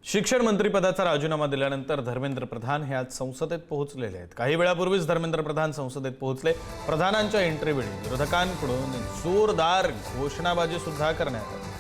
शिक्षण मंत्रिपदाचा राजीनामा दिल्यानंतर धर्मेंद्र प्रधान हे आज संसदेत पोहोचलेले आहेत। काही वेळापूर्वीच धर्मेंद्र प्रधान संसदेत पोहोचले। प्रधानांच्या एंट्रीवेळी विरोधकांकडून जोरदार घोषणाबाजी सुद्धा करण्यात आली।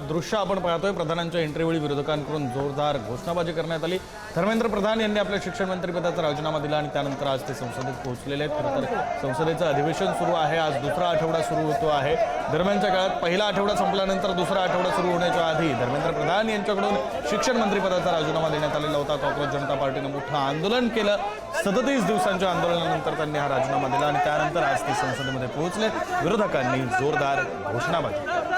दृश्य आपण पाहतोय। प्रधानांच्या एंट्रीवेळी विरोधकांकडून जोरदार घोषणाबाजी करण्यात आली। धर्मेंद्र प्रधान यांनी आपल्या शिक्षण मंत्रिपदाचा राजीनामा दिला आणि त्यानंतर आज ते संसदेत पोहोचलेले आहेत। खरं तर संसदेचं अधिवेशन सुरू आहे। आज दुसरा आठवडा सुरू होतो आहे। दरम्यानच्या काळात पहिला आठवडा संपल्यानंतर दुसरा आठवडा सुरू होण्याच्या आधी धर्मेंद्र प्रधान यांच्याकडून शिक्षण मंत्रिपदाचा राजीनामा देण्यात आलेला होता। काँग्रेस जनता पार्टीने मोठं आंदोलन केलं। 37 दिवसांच्या आंदोलनानंतर त्यांनी हा राजीनामा दिला आणि त्यानंतर आज ते संसदेमध्ये पोहोचले। विरोधकांनी जोरदार घोषणाबाजी